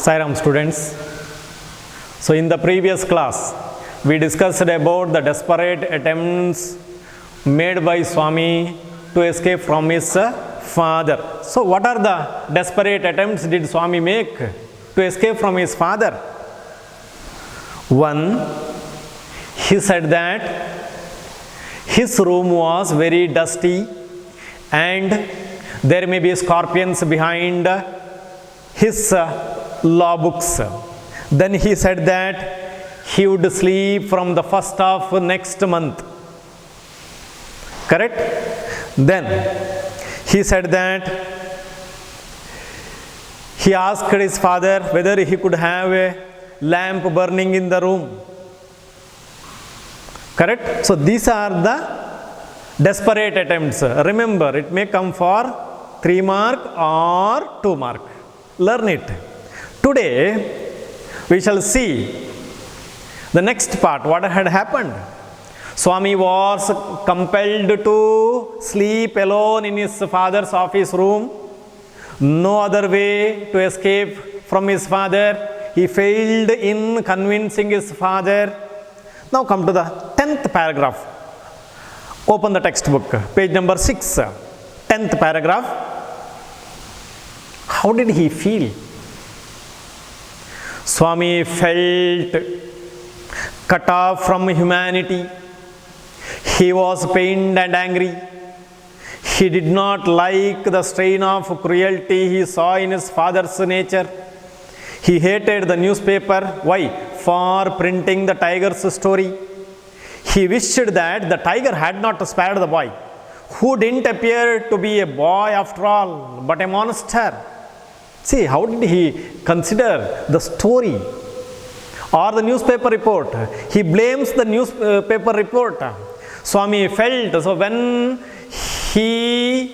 Sairam students. So in the previous class, we discussed about the desperate attempts made by Swami to escape from his father. So what are the desperate attempts did Swami make to escape from his father? One, he said that his room was very dusty and there may be scorpions behind his law books. Then he said that he would sleep from the first of next month. Correct? Then he said that he asked his father whether he could have a lamp burning in the room. Correct? So these are the desperate attempts. Remember, it may come for 3 mark or 2 mark. Learn it. Today we shall see the next part, what had happened. Swami was compelled to sleep alone in his father's office room. No other way to escape from his father. He failed in convincing his father. Now come to the 10th paragraph. Open the textbook, page number 6, 10th paragraph. How did he feel? Swami felt cut off from humanity. He was pained and angry. He did not like the strain of cruelty he saw in his father's nature. He hated the newspaper. Why? For printing the tiger's story. He wished that the tiger had not spared the boy, who didn't appear to be a boy after all, but a monster. See, how did he consider the story or the newspaper report? He blames the newspaper report. Swami felt, so when he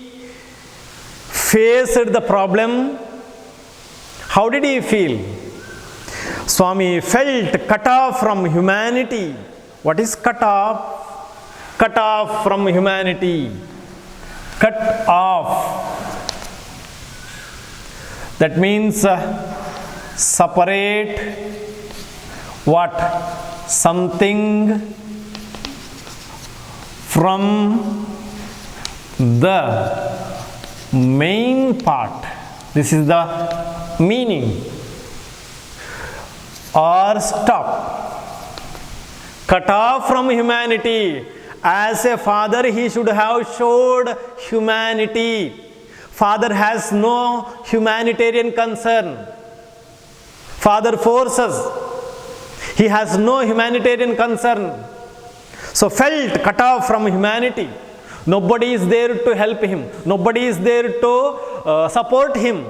faced the problem, how did he feel? Swami felt cut off from humanity. What is cut off? Cut off from humanity. Cut off. That means separate what? Something from the main part. This is the meaning. Or stop. Cut off from humanity. As a father, he should have showed humanity. Father has no humanitarian concern. Father forces. He has no humanitarian concern. So felt cut off from humanity. Nobody is there to help him. Nobody is there to support him.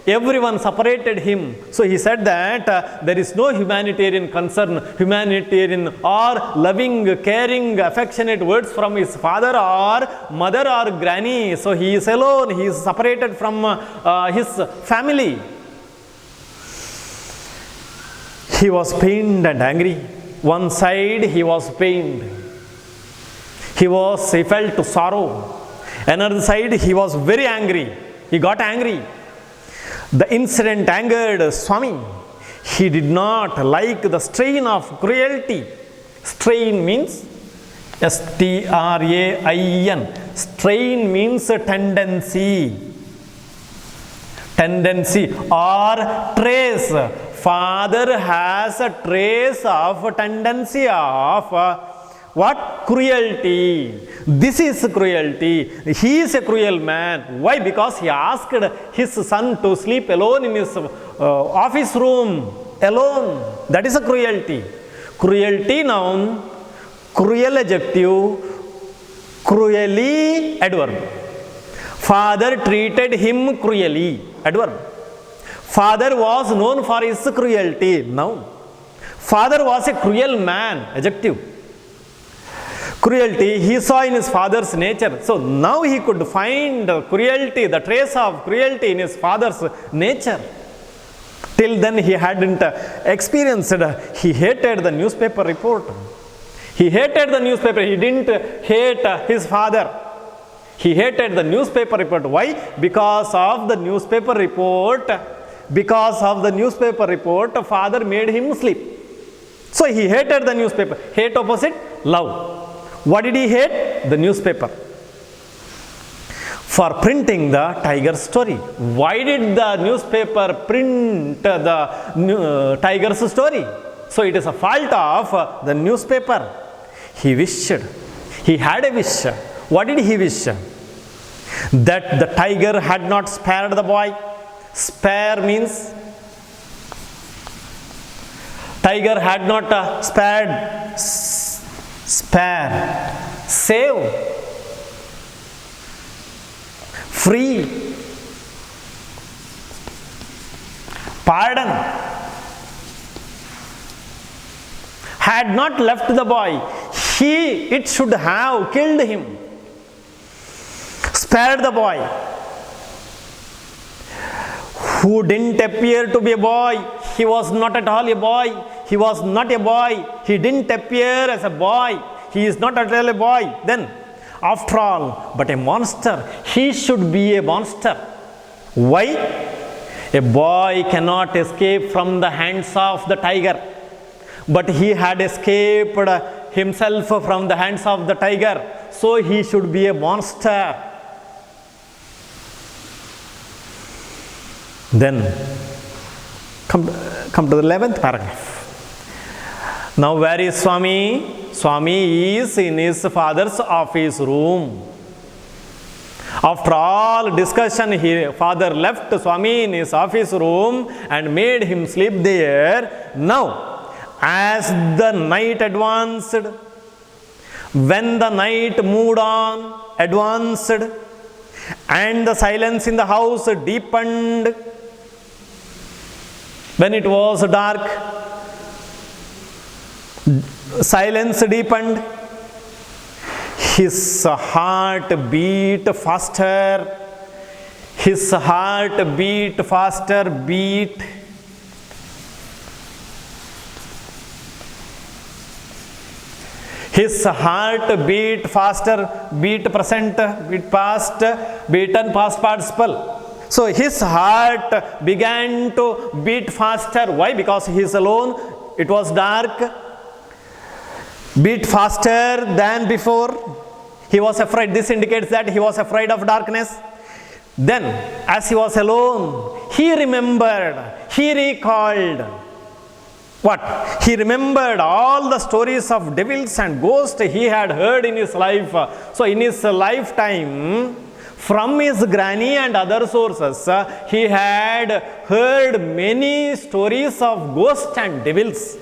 Everyone separated him. So he said that there is no humanitarian concern, humanitarian or loving, caring, affectionate words from his father or mother or granny. So he is alone. He is separated from his family. He was pained and angry. One side he was pained. He felt sorrow. Another side he was very angry. He got angry. The incident angered Swami. He did not like the strain of cruelty. Strain means S-T-R-A-I-N. Strain means tendency. Tendency or trace. Father has a trace of tendency of what? Cruelty. This is cruelty. He is a cruel man. Why? Because he asked his son to sleep alone in his office room. Alone. That is a cruelty. Cruelty noun, cruel adjective, cruelly adverb. Father treated him cruelly. Adverb. Father was known for his cruelty. Noun. Father was a cruel man. Adjective. Cruelty he saw in his father's nature. So now he could find cruelty, the trace of cruelty in his father's nature. Till then he hadn't experienced. He hated the newspaper report. He hated the newspaper. He didn't hate his father. He hated the newspaper report. Why? Because of the newspaper report because of the newspaper report, father made him sleep. So he hated the newspaper. Hate opposite love. What did he hate? The newspaper. For printing the tiger story. Why did the newspaper print the tiger's story? So it is a fault of the newspaper. He wished. He had a wish. What did he wish? That the tiger had not spared the boy. Spare means tiger had not spared. Spare. Save. Free. Pardon. Had not left the boy. It should have killed him. Spared the boy. Who didn't appear to be a boy. He was not at all a boy. He was not a boy. He didn't appear as a boy. He is not at all a boy. Then, after all, but a monster. He should be a monster. Why? A boy cannot escape from the hands of the tiger. But he had escaped himself from the hands of the tiger. So he should be a monster. Then, come to the 11th paragraph. Now where is Swami? Swami is in his father's office room. After all discussion, father left Swami in his office room and made him sleep there. Now, as the night advanced, when the night moved on, advanced, and the silence in the house deepened, when it was dark, silence deepened, his heart beat faster. His heart beat faster, beat. His heart beat faster, beat present, beat past, beaten past participle. So his heart began to beat faster. Why? Because he is alone. It was dark. Beat faster than before. He was afraid. This indicates that he was afraid of darkness. Then, as he was alone, he remembered, he recalled. What? He remembered all the stories of devils and ghosts he had heard in his life. So in his lifetime, from his granny and other sources, he had heard many stories of ghosts and devils.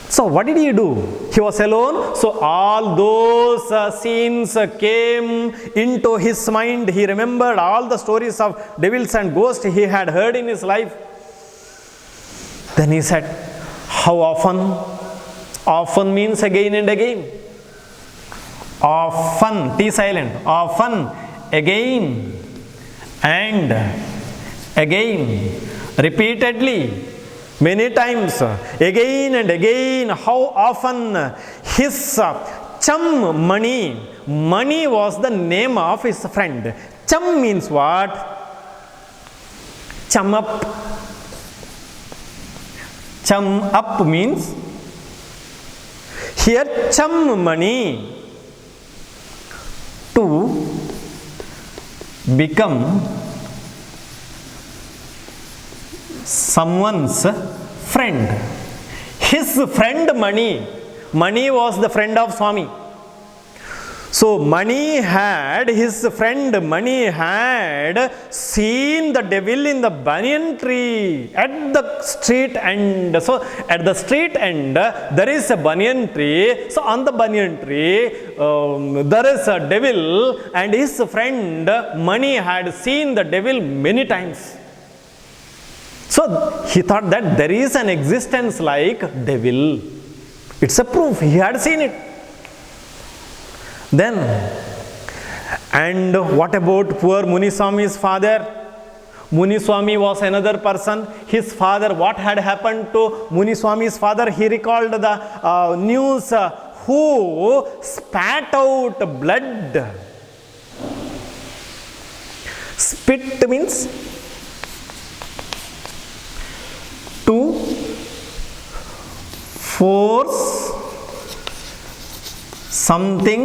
So what did he do? He was alone. So all those scenes came into his mind. He remembered all the stories of devils and ghosts he had heard in his life. Then he said, how often? Often means again and again. Often, T silent. Often, again and again. Repeatedly. Many times, again and again. How often? His chum Mani. Mani was the name of his friend. Chum means what? Chum up. Chum up means, here chum Mani, to become someone's friend. His friend Mani. Mani was the friend of Swami. So Mani had, his friend Mani had seen the devil in the banyan tree at the street end. So at the street end there is a banyan tree. So on the banyan tree there is a devil, and his friend Mani had seen the devil many times. So he thought that there is an existence like devil. It's a proof. He had seen it. Then, and what about poor Muniswami's father? Muniswami was another person. His father, what had happened to Muniswami's father? He recalled the news, who spat out blood. Spit means force something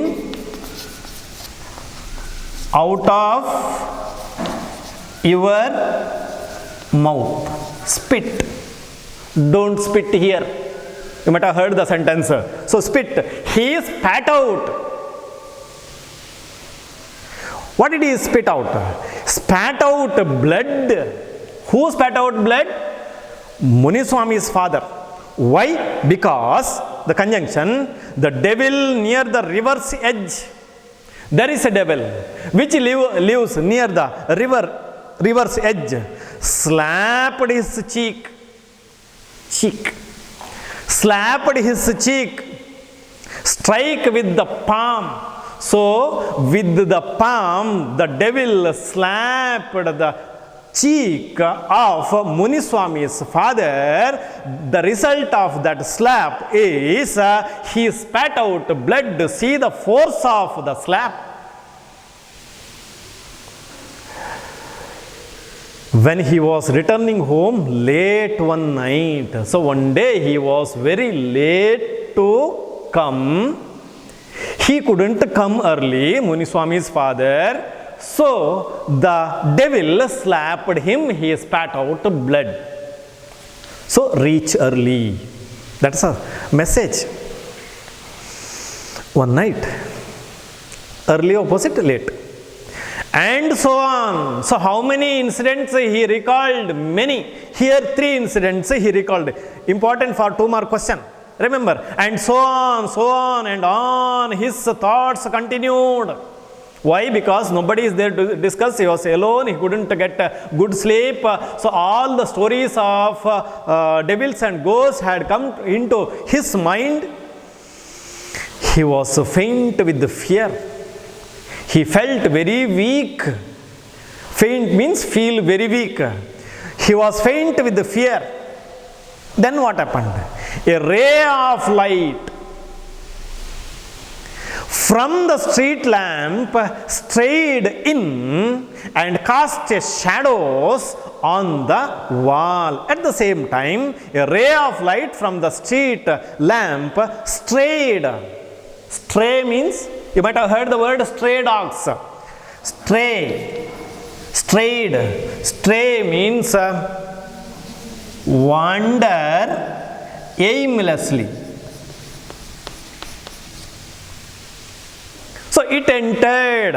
out of your mouth. Spit. Don't spit here. You might have heard the sentence. So spit. He spat out. What did he spit out? Spat out blood. Who spat out blood? Muniswami's father. Why? Because the conjunction, the devil near the river's edge. There is a devil which lives near the river's edge. Slapped his cheek. Slapped his cheek. Strike with the palm. So with the palm, the devil slapped the cheek of Muniswami's father. The result of that slap is he spat out blood. See the force of the slap. When he was returning home late one night, so one day he was very late to come. He couldn't come early, Muniswami's father. So the devil slapped him, he spat out blood. So reach early. That's a message. One night. Early opposite late. And so on. So how many incidents he recalled? Many. Here 3 incidents he recalled. Important for 2 more question. Remember. And so on and on. His thoughts continued. Why? Because nobody is there to discuss. He was alone. He couldn't get good sleep. So all the stories of devils and ghosts had come into his mind. He was faint with the fear. He felt very weak. Faint means feel very weak. He was faint with the fear. Then what happened? A ray of light from the street lamp strayed in and cast shadows on the wall. At the same time, a ray of light from the street lamp strayed. Stray means, you might have heard the word stray dogs. Stray. Strayed. Stray means wander aimlessly. So it entered.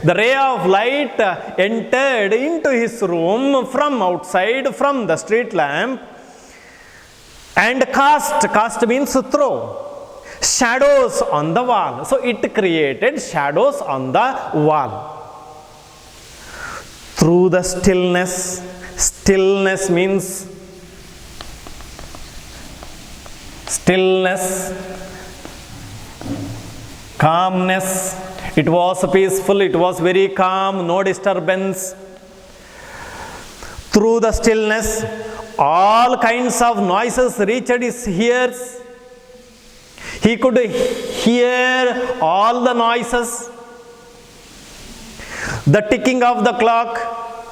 The ray of light entered into his room from outside, from the street lamp, and cast means throw. Shadows on the wall. So it created shadows on the wall. Through the stillness. Stillness means stillness, calmness. It was peaceful, it was very calm, no disturbance. Through the stillness, all kinds of noises reached his ears. He could hear all the noises. The ticking of the clock.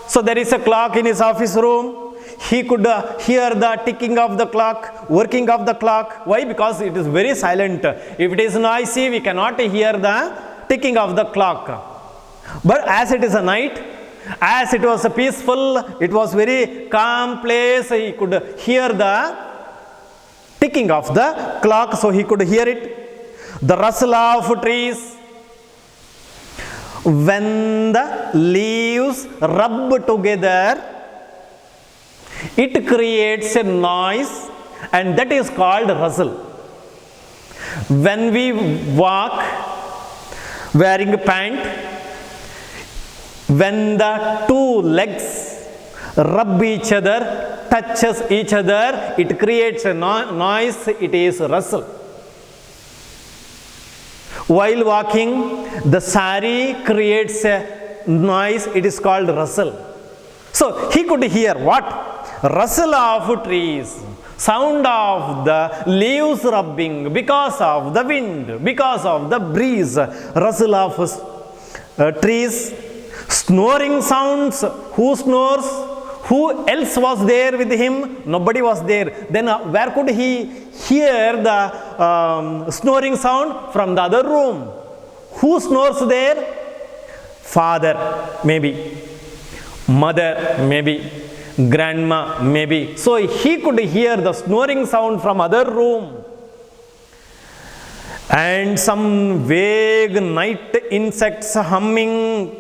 So there is a clock in his office room. He could hear the ticking of the clock, working of the clock. Why? Because it is very silent. If it is noisy, we cannot hear the ticking of the clock. But as it is a night, as it was a peaceful, it was very calm place, he could hear the ticking of the clock, so he could hear it. The rustle of trees. When the leaves rub together, it creates a noise, and that is called rustle. When we walk wearing a pant, when the 2 legs rub each other, touches each other, it creates a noise, it is rustle. While walking, the sari creates a noise, it is called rustle. So he could hear what? Rustle of trees, sound of the leaves rubbing because of the wind, because of the breeze, rustle of trees, snoring sounds. Who snores? Who else was there with him? Nobody was there. Then where could he hear the snoring sound? From the other room. Who snores there? Father, maybe. Mother, maybe. Grandma, maybe. So he could hear the snoring sound from other room. And some vague night insects humming.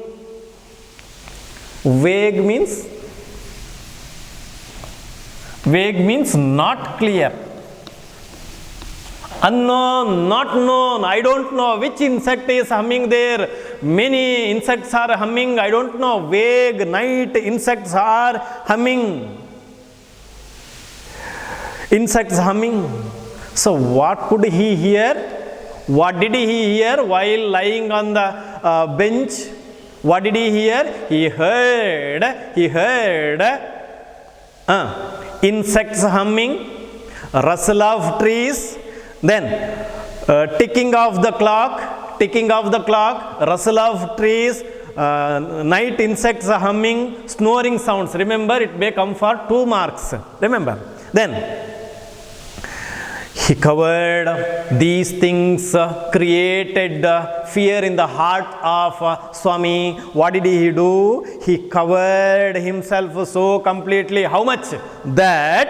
Vague means not clear. Unknown, not known. I don't know which insect is humming there. Many insects are humming. I don't know. Vague night insects are humming. Insects humming. So what could he hear? What did he hear while lying on the bench? What did he hear? He heard insects humming, rustle of trees, then ticking of the clock, rustle of trees, night insects humming, snoring sounds. Remember, it may come for 2 marks. Remember. Then he covered these things, created fear in the heart of Swami. What did he do? He covered himself so completely. How much? That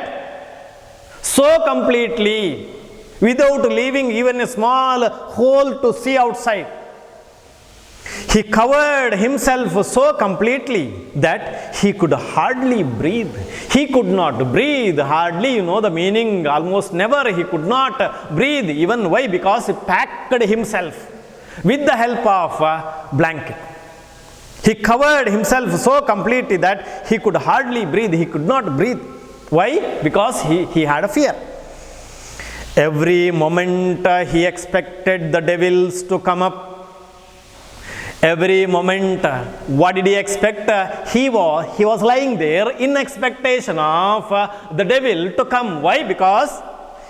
so completely, without leaving even a small hole to see outside. He covered himself so completely that he could hardly breathe. He could not breathe hardly, you know the meaning, almost never. He could not breathe. Even why? Because he packed himself with the help of a blanket. He covered himself so completely that he could hardly breathe. He could not breathe. Why? Because he had a fear. Every moment he expected the devils to come up. Every moment, what did he expect? He was lying there in expectation of the devil to come. Why? Because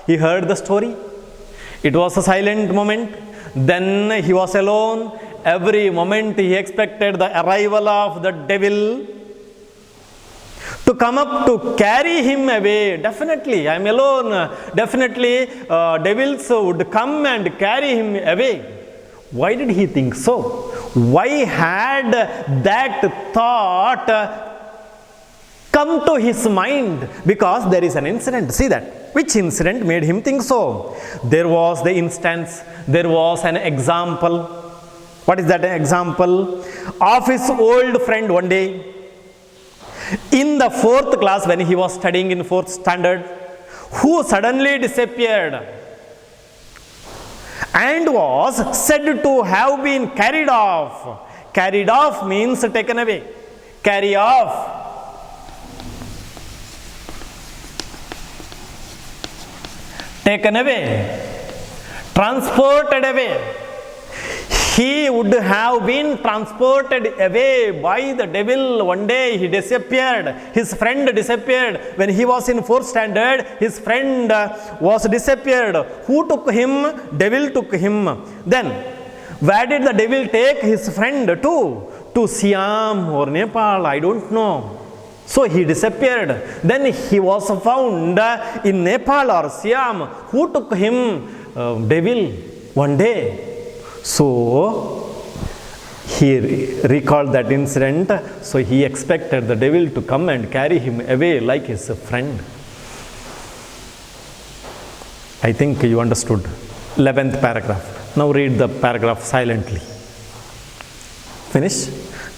he heard the story. It was a silent moment. Then he was alone. Every moment he expected the arrival of the devil to come up to carry him away. Definitely, I am alone. Definitely, devils would come and carry him away. Why did he think so? Why had that thought come to his mind? Because there is an incident. See that. Which incident made him think so? There was the instance, there was an example. What is that example? Of his old friend one day, in the 4th class when he was studying in 4th standard, who suddenly disappeared and was said to have been carried off. Carried off means taken away. Carry off. Taken away. Transported away. He would have been transported away by the devil. One day he disappeared. His friend disappeared. When he was in 4th standard, his friend was disappeared. Who took him? Devil took him. Then, where did the devil take his friend to? To Siam or Nepal, I don't know. So he disappeared. Then he was found in Nepal or Siam. Who took him? Devil. One day. So he recalled that incident. So he expected the devil to come and carry him away like his friend. I think you understood. 11th paragraph. Now read the paragraph silently. Finish?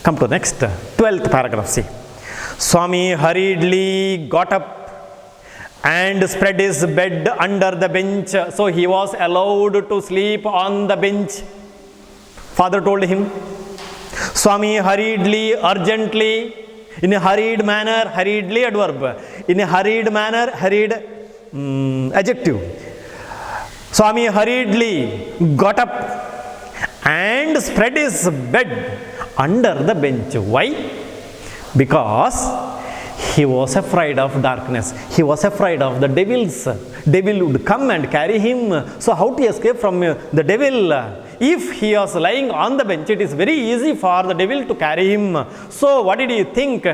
Come to next. 12th paragraph. See. Swami hurriedly got up and spread his bed under the bench. So he was allowed to sleep on the bench. Father told him. Swami hurriedly, urgently, in a hurried manner, hurriedly adverb, in a hurried manner, hurried adjective. Swami hurriedly got up and spread his bed under the bench. Why? Because he was afraid of darkness. He was afraid of the devils. Devil would come and carry him. So how to escape from the devil? If he was lying on the bench, it is very easy for the devil to carry him. So what did he think?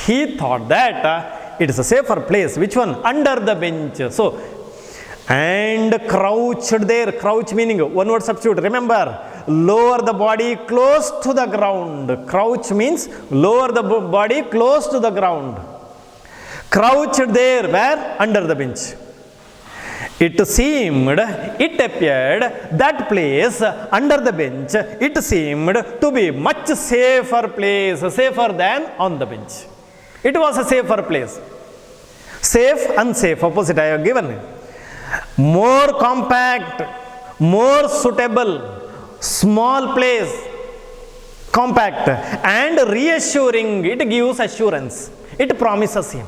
He thought that it is a safer place. Which one? Under the bench. So, and crouched there. Crouch meaning, one word substitute. Remember, lower the body close to the ground. Crouch means lower the body close to the ground. Crouched there, where? Under the bench. It appeared, that place under the bench, it seemed to be much safer place, safer than on the bench. It was a safer place. Safe, unsafe, opposite I have given. More compact, more suitable, small place, compact, and reassuring. It gives assurance. It promises him.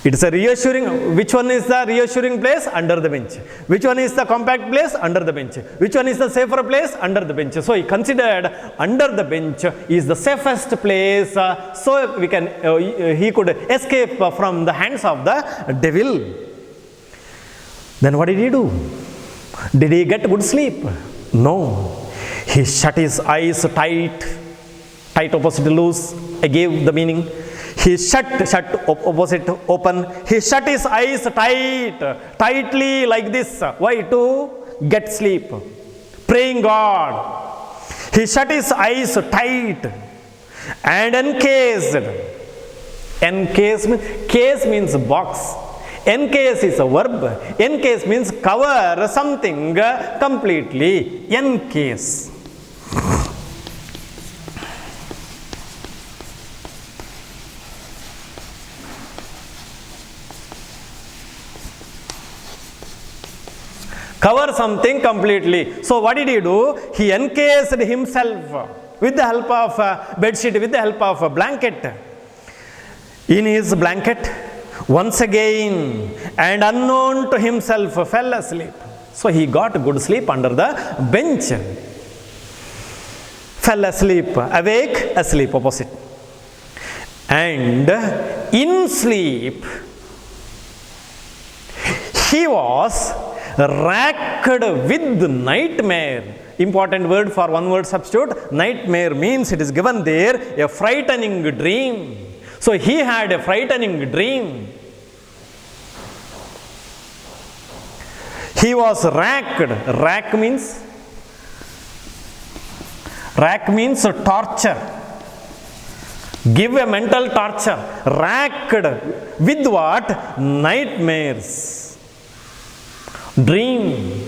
It is a reassuring. Which one is the reassuring place? Under the bench. Which one is the compact place? Under the bench. Which one is the safer place? Under the bench. So he considered under the bench is the safest place, so we can he could escape from the hands of the devil. Then what did he do? Did he get good sleep? No. He shut his eyes tight. Tight opposite loose. I gave the meaning. He shut opposite open. He shut his eyes tightly like this. Why? To get sleep. Praying God. He shut his eyes tight and encased. Case means box. Encase is a verb. Encase means cover something completely. Encase. Cover something completely. So what did he do? He encased himself with the help of a bedsheet, with the help of a blanket. In his blanket, once again, and unknown to himself, fell asleep. So he got good sleep under the bench. Fell asleep, awake, asleep, opposite. And in sleep, he was racked with nightmare. Important word for one word substitute. Nightmare means it is given there a frightening dream. So he had a frightening dream. He was racked. Rack means torture. Give a mental torture. Racked with what? Nightmares. Dream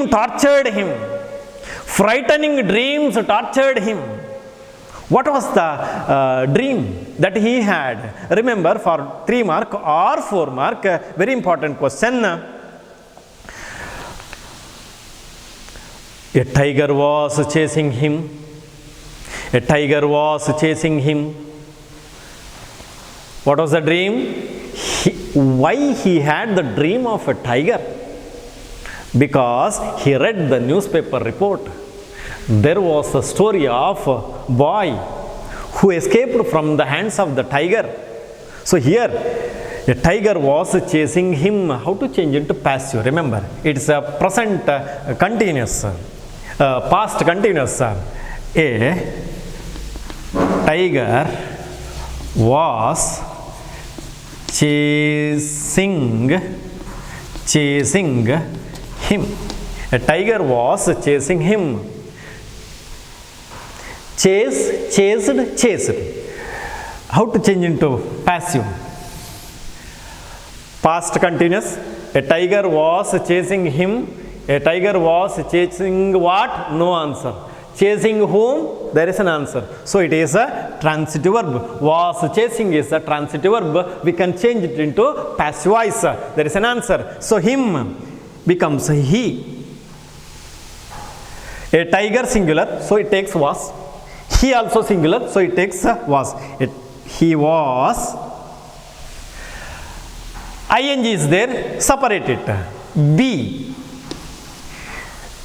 tortured him. Frightening dreams tortured him. What was the dream that he had? Remember, for 3 mark or 4 mark, very important question. A tiger was chasing him. A tiger was chasing him. What was the dream? Why he had the dream of a tiger? Because he read the newspaper report. There was a story of a boy who escaped from the hands of the tiger. So here, a tiger was chasing him. How to change into passive? Remember, it's a present continuous, past continuous. A tiger was chasing him. A tiger was chasing him. Chased. How to change into passive? Past continuous. A tiger was chasing him. A tiger was chasing what? No answer. Chasing whom? There is an answer. So it is a transitive verb. Was chasing is a transitive verb. We can change it into passive voice. There is an answer. So him becomes he. A tiger singular, so it takes was. He also singular, so it takes was. He was. ing is there, separate it. Be.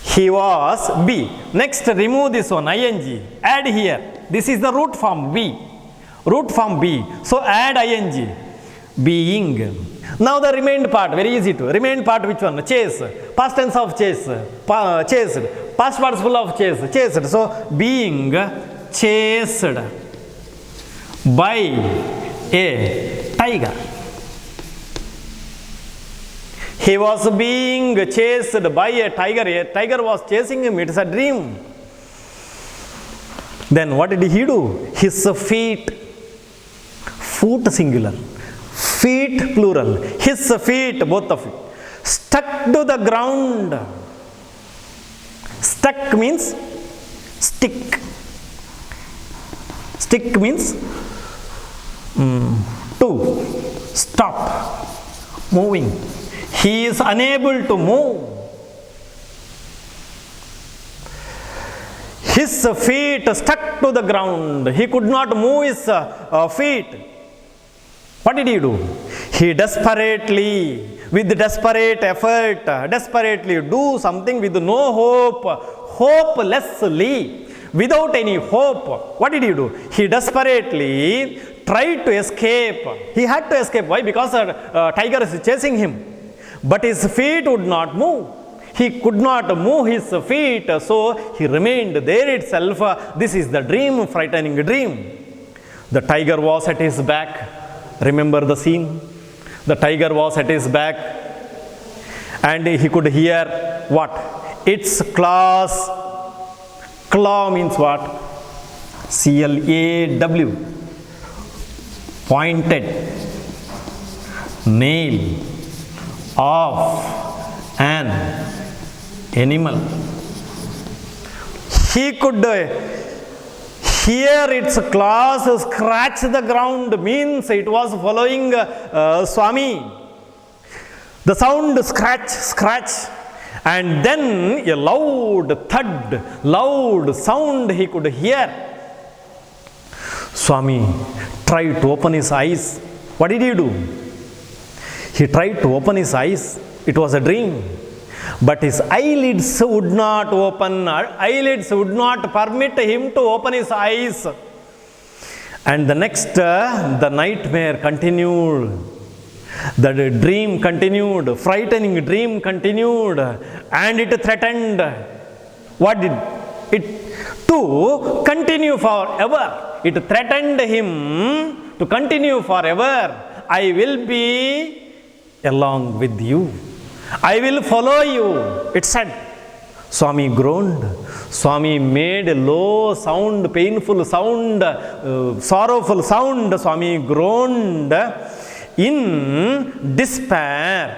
He was be. Next, remove this one, ing. Add here. This is the root form be. Root form be. So add ing. Being. Now the remained part, very easy to. Remained part which one? Chase. Past tense of chase. Chased. Past participle of chase. Chased. So being chased by a tiger. He was being chased by a tiger. A tiger was chasing him. It is a dream. Then what did he do? His feet, foot singular, feet plural, his feet, both of it, stuck to the ground. Stuck means stick. Stick means to stop moving. He is unable to move. His feet stuck to the ground. He could not move his feet. What did he do? He desperately, with desperate effort, desperately do something with no hope, hopelessly, without any hope. What did he do? He desperately tried to escape. He had to escape. Why? Because a tiger is chasing him. But his feet would not move. He could not move his feet, so he remained there itself. This is the dream, frightening dream. The tiger was at his back. Remember the scene? The tiger was at his back and he could hear what? Its claws. Claw means what? C-L-A-W. Pointed nail of an animal. He could hear its claws scratch the ground, means it was following Swami. The sound scratch, and then a loud thud, loud sound he could hear. Swami tried to open his eyes. What did he do? He tried to open his eyes. It was a dream. But his eyelids would not open. Eyelids would not permit him to open his eyes. And the next, the nightmare continued. The dream continued. Frightening dream continued. And it threatened. What did it? To continue forever. It threatened him to continue forever. I will be along with you. I will follow you, it said. Swami groaned. Swami made a low sound, painful sound, sorrowful sound. Swami groaned in despair,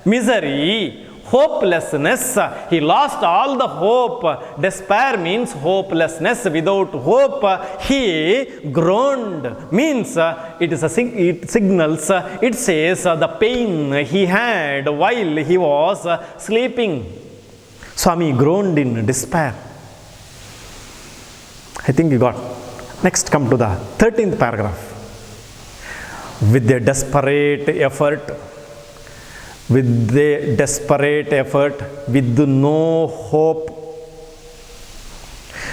misery, hopelessness. He lost all the hope. Despair means hopelessness. Without hope, he groaned. Means it signals, it says the pain he had while he was sleeping. Swami groaned in despair. I think you got. Next, come to the 13th paragraph. With a desperate effort, with no hope,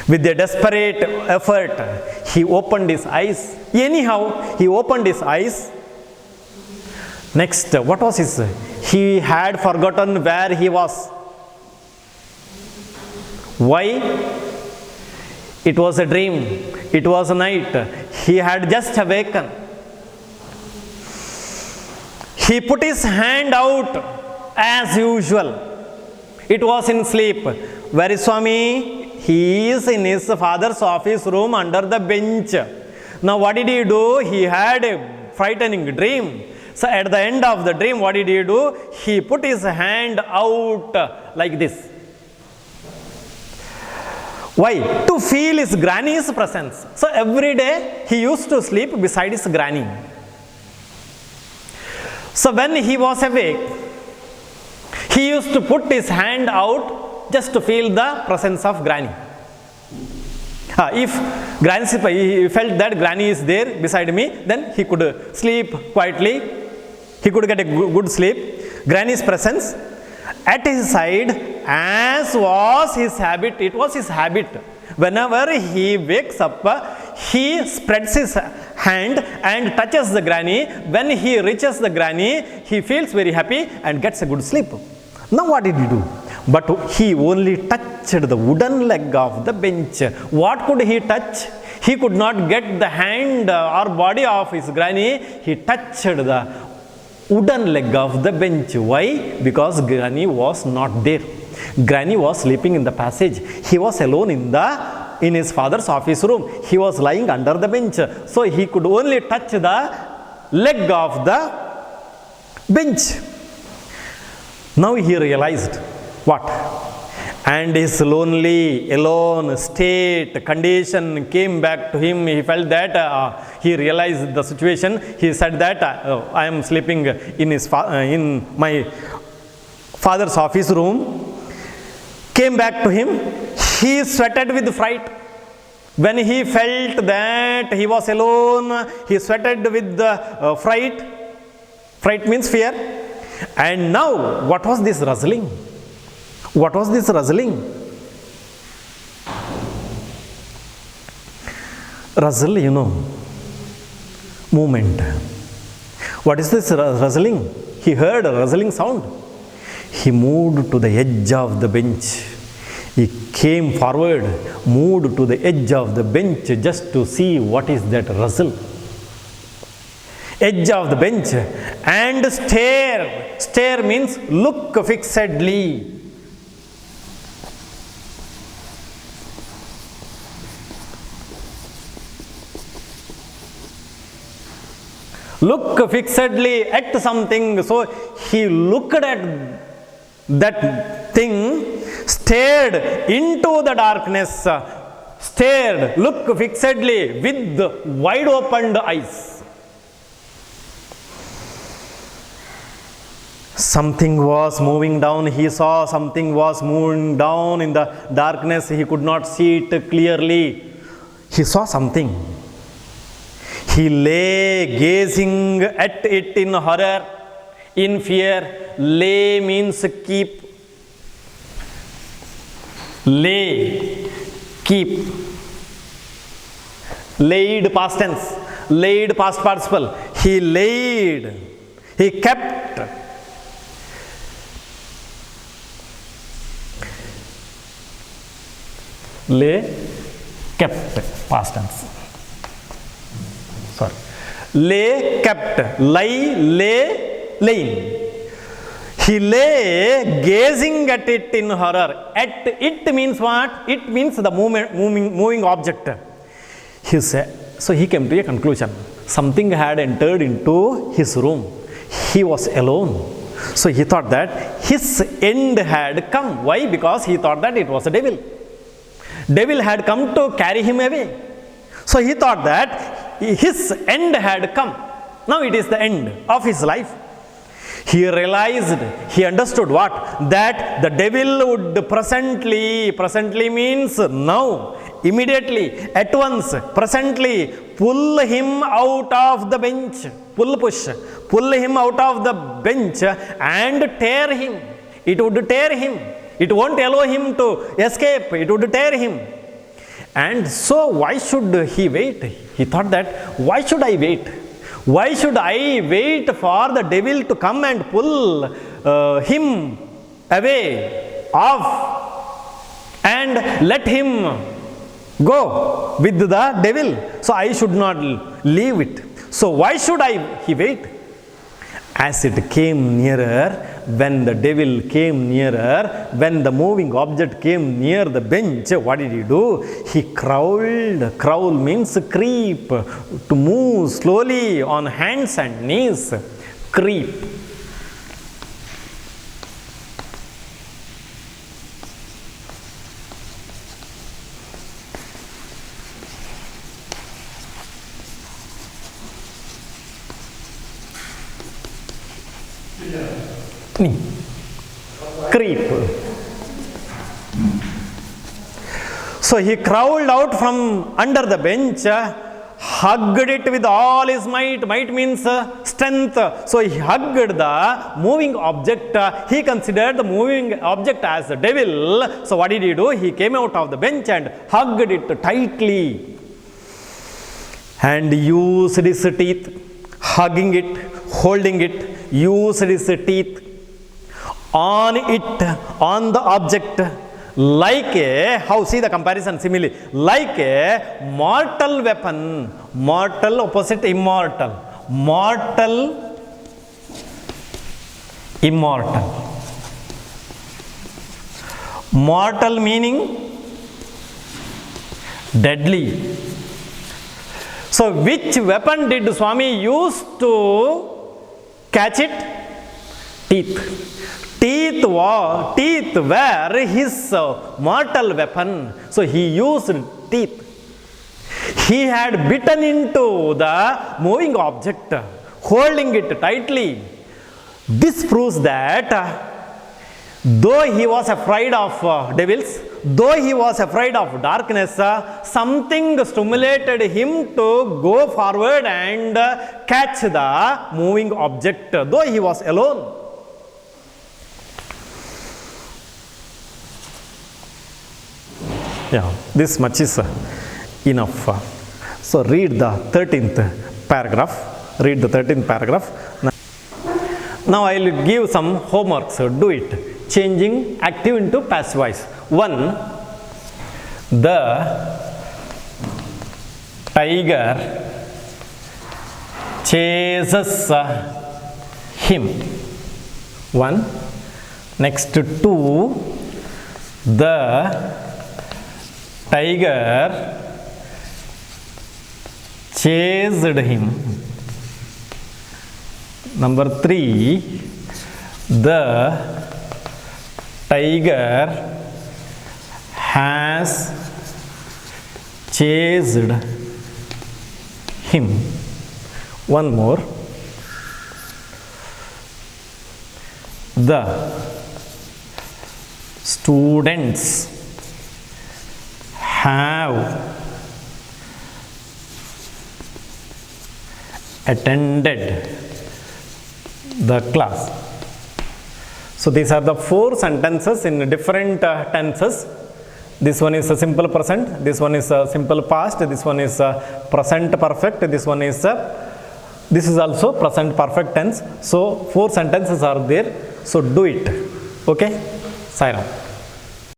with a desperate effort, he opened his eyes. Anyhow, he opened his eyes. Next, what was his? He had forgotten where he was. Why? It was a dream. It was a night. He had just awakened. He put his hand out as usual. It was in sleep. Where is Swami? He is in his father's office room under the bench. Now what did he do? He had a frightening dream. So at the end of the dream, what did he do? He put his hand out like this. Why? To feel his granny's presence. So every day he used to sleep beside his granny. So when he was awake, he used to put his hand out just to feel the presence of granny. If he felt that granny is there beside me, then he could sleep quietly. He could get a good sleep. Granny's presence at his side, as was his habit. It was his habit. Whenever he wakes up, he spreads his hand and touches the granny. When he reaches the granny, he feels very happy and gets a good sleep. Now what did he do? But he only touched the wooden leg of the bench. What could he touch? He could not get the hand or body of his granny. He touched the wooden leg of the bench. Why? Because granny was not there. Granny was sleeping in the passage. He was alone in his father's office room. He was lying under the bench. So he could only touch the leg of the bench. Now he realized what? And his lonely, alone state, condition came back to him. He felt that he realized the situation. He said that I am sleeping in my father's office room. Came back to him. He sweated with fright. When he felt that he was alone, he sweated with fright. Fright means fear. And now, what was this rustling? What was this rustling? Rustle, movement. What is this rustling? He heard a rustling sound. He moved to the edge of the bench. He came forward, moved to the edge of the bench just to see what is that rustle. Edge of the bench and stare. Stare means look fixedly. Look fixedly at something. So he looked at that thing, stared into the darkness, stared, looked fixedly with wide opened eyes. Something was moving down. He saw something was moving down in the darkness. He could not see it clearly. He saw something. He lay gazing at it in horror, in fear. Lay means keep. Lay, keep. Laid past tense. Laid past participle. He laid. He kept. Lay, kept, past tense. Sorry. Lay, kept, lie, lay, laying. He lay gazing at it in horror. At it means what? It means the moving object. He said, so he came to a conclusion. Something had entered into his room. He was alone. So he thought that his end had come. Why? Because he thought that it was a devil. Devil had come to carry him away. So he thought that his end had come. Now it is the end of his life. He realized, he understood what? That the devil would presently means now, immediately, at once, presently, pull him out of the bench. Pull him out of the bench and tear him. It would tear him. It won't allow him to escape. It would tear him. And so why should he wait? He thought that, why should I wait? Why should I wait for the devil to come and pull him away, off, and let him go with the devil? So I should not leave it. So why should he wait? As it came nearer, when the devil came nearer, when the moving object came near the bench, what did he do? He crawled. Crawl means creep, to move slowly on hands and knees. Creep. Creep. So he crawled out from under the bench, hugged it with all his might. Might means strength. So he hugged the moving object. He considered the moving object as the devil. So what did he do? He came out of the bench and hugged it tightly. and used his teeth, hugging it, holding it, used his teeth on it, on the object, like a, how, see the comparison simile, like a mortal weapon, mortal opposite immortal, mortal, immortal. Mortal meaning deadly. So which weapon did Swami use to catch it? Teeth. Teeth were his mortal weapon. So he used teeth. He had bitten into the moving object, holding it tightly. This proves that though he was afraid of devils, though he was afraid of darkness, something stimulated him to go forward and catch the moving object, though he was alone. Yeah, this much is enough. So read the 13th paragraph. Read the 13th paragraph. Now I will give some homeworks. Do it. Changing active into passive voice. 1. The tiger chases him. 1. Next 2. The tiger chased him. Number 3. The tiger has chased him. One more. The students have attended the class. So these are the 4 sentences in different tenses. This one is a simple present, this one is a simple past, this one is a present perfect, this is also present perfect tense. So 4 sentences are there. So do it. Okay? Sai Ram.